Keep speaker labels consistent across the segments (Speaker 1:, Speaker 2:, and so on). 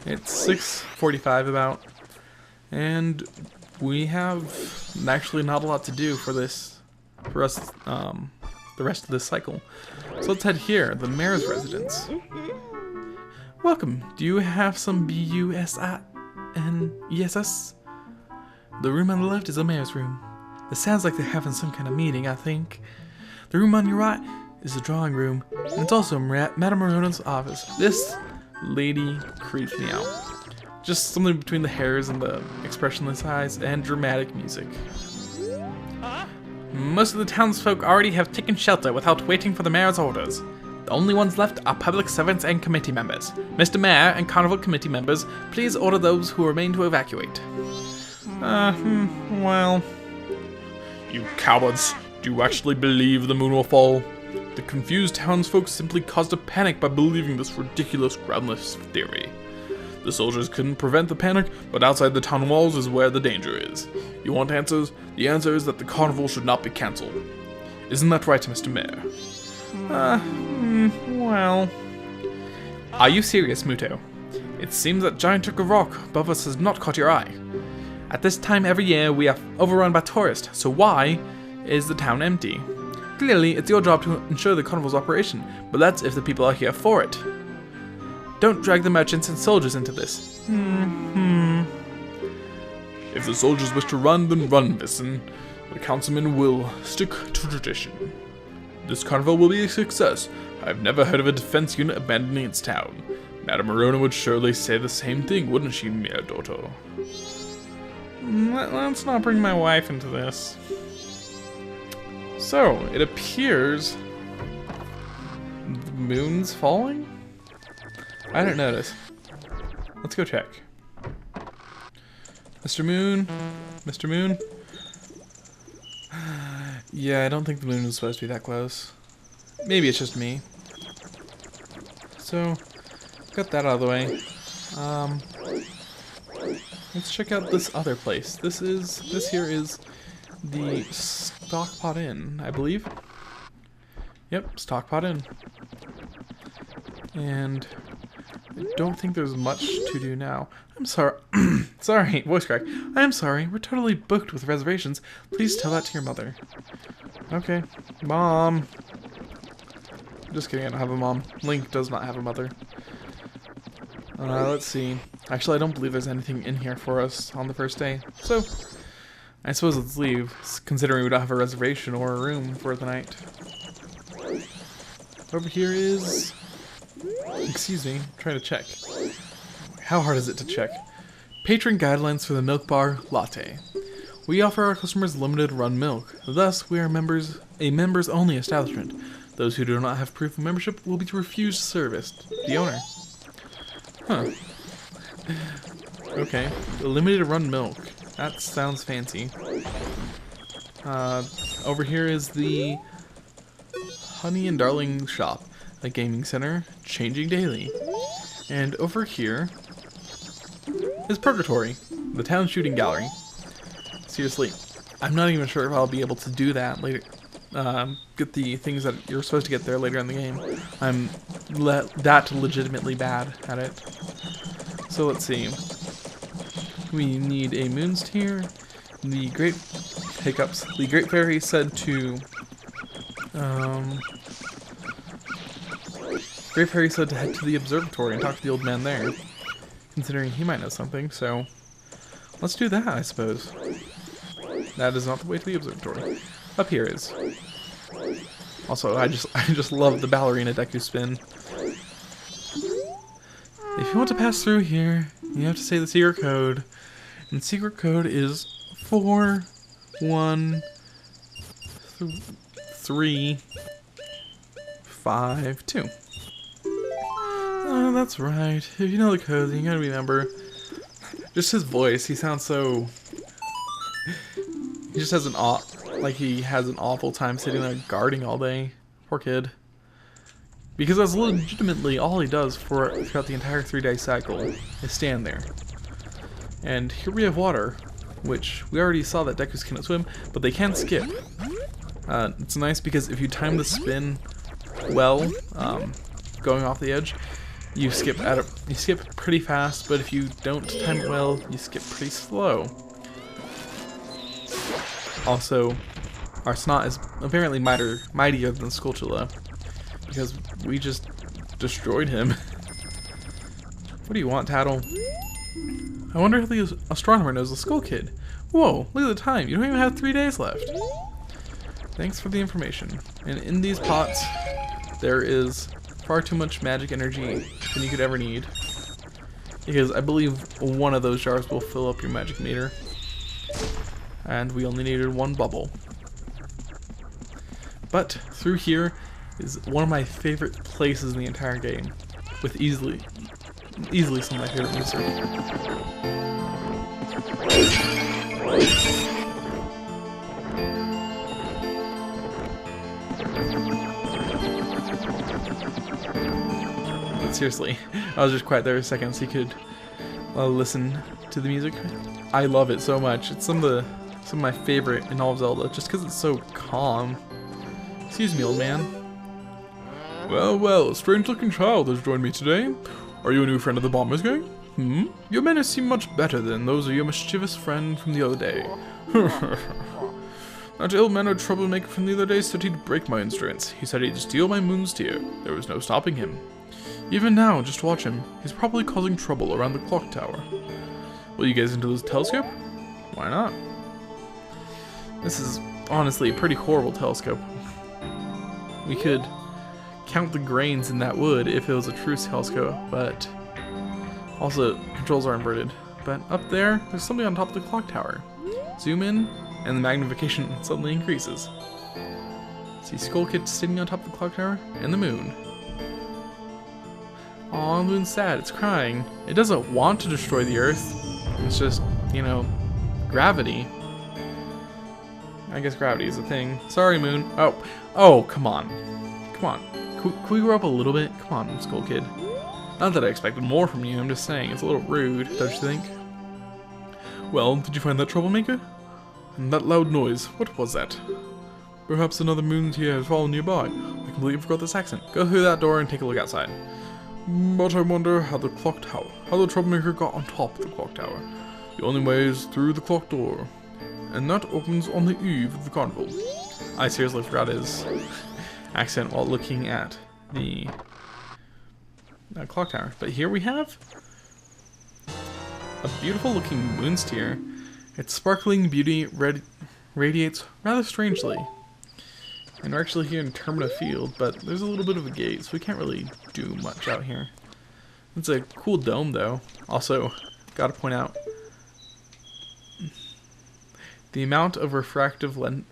Speaker 1: It's 6:45 about, and we have actually not a lot to do for this, the rest of this cycle. So let's head here, the mayor's residence. Welcome. Do you have some BUSINESS? The room on the left is the mayor's room. It sounds like they're having some kind of meeting, I think. The room on your right is the drawing room, and it's also Madame Marona's office. This lady creeps me out. Just something between the hairs and the expressionless eyes and dramatic music. Most of the townsfolk already have taken shelter without waiting for the mayor's orders. The only ones left are public servants and committee members. Mr. Mayor and Carnival committee members, please order those who remain to evacuate. Well... You cowards! Do you actually believe the moon will fall? The confused townsfolk simply caused a panic by believing this ridiculous, groundless theory. The soldiers couldn't prevent the panic, but outside the town walls is where the danger is. You want answers? The answer is that the carnival should not be cancelled. Isn't that right, Mr. Mayor? Well... Are you serious, Muto? It seems that giant chunk of rock above us has not caught your eye. At this time every year we are overrun by tourists, so why is the town empty? Clearly, it's your job to ensure the carnival's operation, but that's if the people are here for it. Don't drag the merchants and soldiers into this. If the soldiers wish to run, then run, Vissen. The councilman will stick to tradition. This carnival will be a success. I've never heard of a defense unit abandoning its town. Madame Marona would surely say the same thing, wouldn't she, Mia Doto? Let's not bring my wife into this. So, it appears the moon's falling? I didn't notice. Let's go check. Mr. Moon? Mr. Moon? Yeah, I don't think the moon was supposed to be that close. Maybe it's just me. So, got that out of the way. Let's check out this other place. This here is the Stockpot Inn, I believe. Yep, Stockpot Inn. And I don't think there's much to do now. I'm sorry. Sorry, voice crack. I'm sorry. We're totally booked with reservations. Please tell that to your mother. Okay. Mom. Just kidding, I don't have a mom. Link does not have a mother. Let's see. Actually, I don't believe there's anything in here for us on the first day. So, I suppose let's leave, considering we don't have a reservation or a room for the night. Over here is... Excuse me, I'm trying to check. How hard is it to check? Patron guidelines for the milk bar latte. We offer our customers limited run milk. Thus, we are a members only establishment. Those who do not have proof of membership will be refused service. The owner. Huh. Okay. Limited run milk. That sounds fancy. Over here is the Honey and Darling shop. A gaming center, changing daily. And over here is Purgatory, the town shooting gallery. Seriously, I'm not even sure if I'll be able to do that later. Get the things that you're supposed to get there later in the game. I'm that legitimately bad at it. So let's see. We need a moon's tear. The Great Fairy said to Great Fairy said to head to the observatory and talk to the old man there, considering he might know something, so let's do that, I suppose. That is not the way to the observatory. Up here is. Also, I just love the ballerina Deku spin. If you want to pass through here, you have to say the secret code, and the secret code is 413352. Oh, that's right. If you know the code, then you gotta remember. Just his voice, he sounds so... He just has he has an awful time sitting there guarding all day. Poor kid. Because that's legitimately all he does throughout the entire 3-day cycle, is stand there. And here we have water, which we already saw that Dekus cannot swim, but they can skip. It's nice because if you time the spin well, going off the edge, you skip pretty fast, but if you don't time it well, you skip pretty slow. Also, our snot is apparently mightier than Skulltula, because we just destroyed him. What do you want, Tattle? I wonder if the astronomer knows the Skull Kid. Whoa, look at the time. You don't even have 3 days left. Thanks for the information. And in these pots, there is far too much magic energy than you could ever need. Because I believe one of those jars will fill up your magic meter. And we only needed 1 bubble. But through here is one of my favorite places in the entire game. With easily some of my favorite music. But seriously, I was just quiet there a second so you could listen to the music. I love it so much. It's some of my favorite in all of Zelda, just because it's so calm. Excuse me, old man. Well, well, a strange-looking child has joined me today. Are you a new friend of the Bomber's Gang? Your manners seem much better than those of your mischievous friend from the other day. That ill-mannered troublemaker from the other day said he'd break my instruments. He said he'd steal my moon's tear. There was no stopping him. Even now, just watch him. He's probably causing trouble around the clock tower. Will you gaze into this telescope? Why not? This is honestly a pretty horrible telescope. We could count the grains in that wood if it was a true telescope, but also controls are inverted. But up there, there's something on top of the clock tower. Zoom in, and the magnification suddenly increases. See Skull Kid sitting on top of the clock tower, and the moon. Aw, the moon's sad, it's crying. It doesn't want to destroy the Earth. It's just, you know, gravity. I guess gravity is a thing. Sorry, moon. Oh, come on. Come on. Can we grow up a little bit? Come on, Skull Kid. Not that I expected more from you, I'm just saying, it's a little rude, don't you think? Well, did you find that troublemaker? And that loud noise, what was that? Perhaps another moon tear has fallen nearby. I completely forgot this accent. Go through that door and take a look outside. But I wonder how the troublemaker got on top of the clock tower. The only way is through the clock door. And that opens on the eve of the carnival. I seriously forgot his accent while looking at the clock tower. But here we have a beautiful looking moon's tear. Its sparkling beauty radiates rather strangely. And we're actually here in Termina Field, but there's a little bit of a gate, so we can't really do much out here. It's a cool dome though. Also, gotta point out, the amount of refractive, one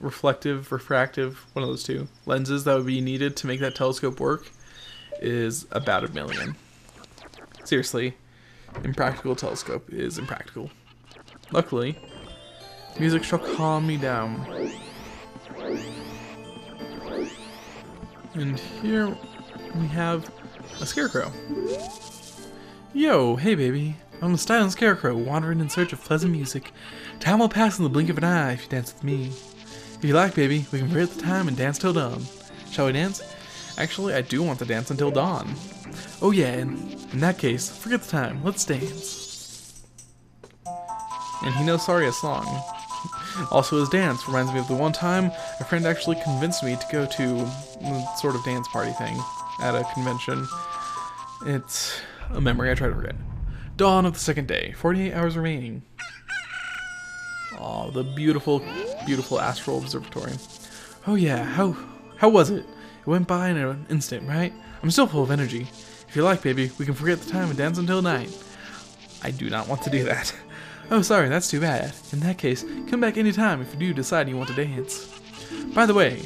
Speaker 1: of those two, lenses that would be needed to make that telescope work is about 1 million. Seriously, impractical telescope is impractical. Luckily, music shall calm me down. And here we have a scarecrow. Yo, hey baby. I'm a styling scarecrow wandering in search of pleasant music. Time will pass in the blink of an eye if you dance with me. If you like, baby, we can forget the time and dance till dawn. Shall we dance? Actually, I do want to dance until dawn. Oh yeah, in that case, forget the time. Let's dance. And he knows Saria's song. Also, his dance reminds me of the one time a friend actually convinced me to go to a sort of dance party thing at a convention. It's a memory I try to forget. Dawn of the second day, 48 hours remaining. Oh, the beautiful, beautiful Astral Observatory. Oh yeah, how was it? It went by in an instant, right? I'm still full of energy. If you like, baby, we can forget the time and dance until night. I do not want to do that. Oh, sorry, that's too bad. In that case, come back anytime if you do decide you want to dance. By the way,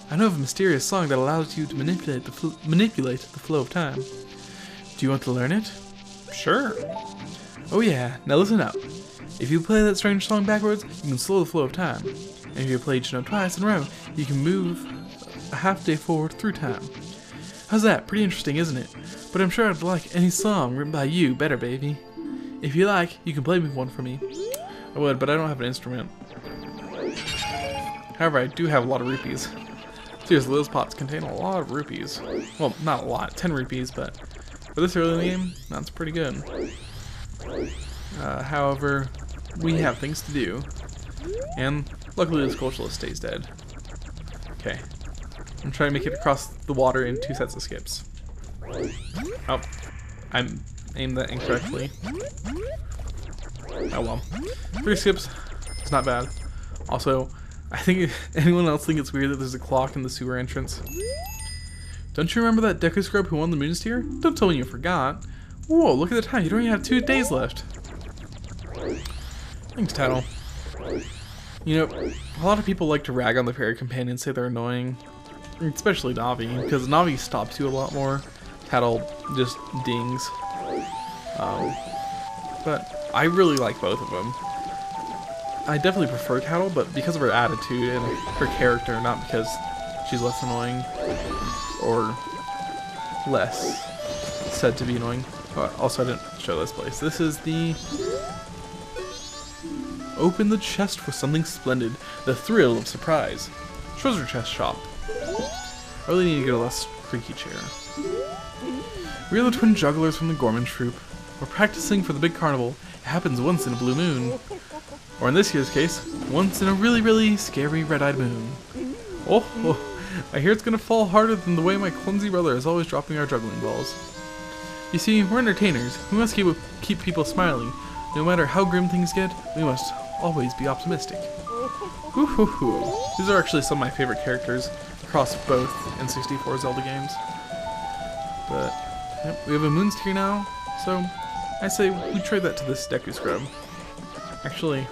Speaker 1: I know of a mysterious song that allows you to manipulate the flow of time. Do you want to learn it? Sure. Oh yeah, now listen up. If you play that strange song backwards, you can slow the flow of time. And if you play each note twice in a row, you can move a half day forward through time. How's that? Pretty interesting, isn't it? But I'm sure I'd like any song written by you better, baby. If you like, you can play me one for me. I would, but I don't have an instrument. However, I do have a lot of rupees. Seriously, those pots contain a lot of rupees. Well, not a lot, 10 rupees, but For this early in the game, that's pretty good. However, we have things to do. And luckily the Skulltula stays dead. Okay. I'm trying to make it across the water in 2 sets of skips. Oh. I aimed that incorrectly. Oh well. 3 skips. It's not bad. Also, I think anyone else think it's weird that there's a clock in the sewer entrance? Don't you remember that Deku Scrub who won the Moonsteer? Don't tell me you forgot. Whoa, look at the time. You don't even have 2 days left. Thanks, Tattle. You know, a lot of people like to rag on the fairy companions, say they're annoying. Especially Navi, because Navi stops you a lot more. Tattle just dings. But I really like both of them. I definitely prefer Tattle, but because of her attitude and her character, not because she's less annoying or less said to be annoying. Also, I didn't show this place. This is the open the chest for something splendid. The thrill of surprise. Treasure chest shop. I really need to get a less creaky chair. We are the twin jugglers from the Gorman troupe. We're practicing for the big carnival. It happens once in a blue moon. Or in this year's case, once in a really, really scary red-eyed moon. Oh, I hear it's gonna fall harder than the way my clumsy brother is always dropping our juggling balls. You see, we're entertainers. We must keep people smiling. No matter how grim things get, we must always be optimistic. Hoo hoo hoo. These are actually some of my favorite characters across both N64 Zelda games. But yep, we have a Moonsteer now, so I say we trade that to this Deku Scrub. Actually,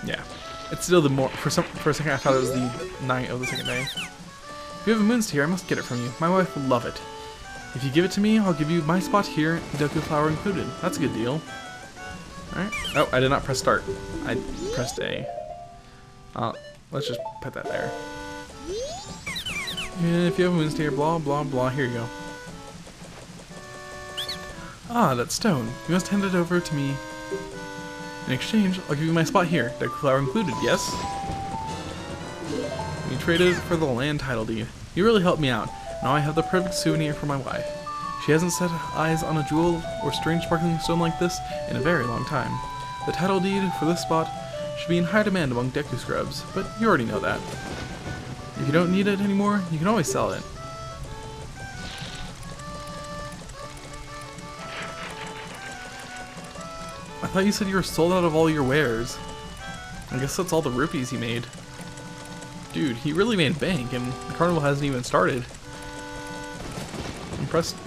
Speaker 1: yeah, it's still the more for a second I thought it was the night of the second day. If you have a Moonsteer, I must get it from you. My wife will love it. If you give it to me, I'll give you my spot here, Deku Flower included. That's a good deal. Alright. Oh, I did not press start. I pressed A. Let's just put that there. And if you have a Moonsteer, blah blah blah, here you go. Ah, that stone. You must hand it over to me. In exchange, I'll give you my spot here, Deku Flower included, yes? You traded for the land title deed. You really helped me out. Now I have the perfect souvenir for my wife. She hasn't set eyes on a jewel or strange sparkling stone like this in a very long time. The title deed for this spot should be in high demand among Deku Scrubs, but you already know that. If you don't need it anymore, you can always sell it. I thought you said you were sold out of all your wares. I guess that's all the rupees he made. Dude, he really made bank, and the carnival hasn't even started.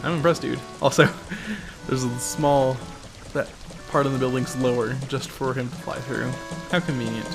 Speaker 1: I'm impressed, dude. Also, there's a small, that part of the building's lower, just for him to fly through. How convenient.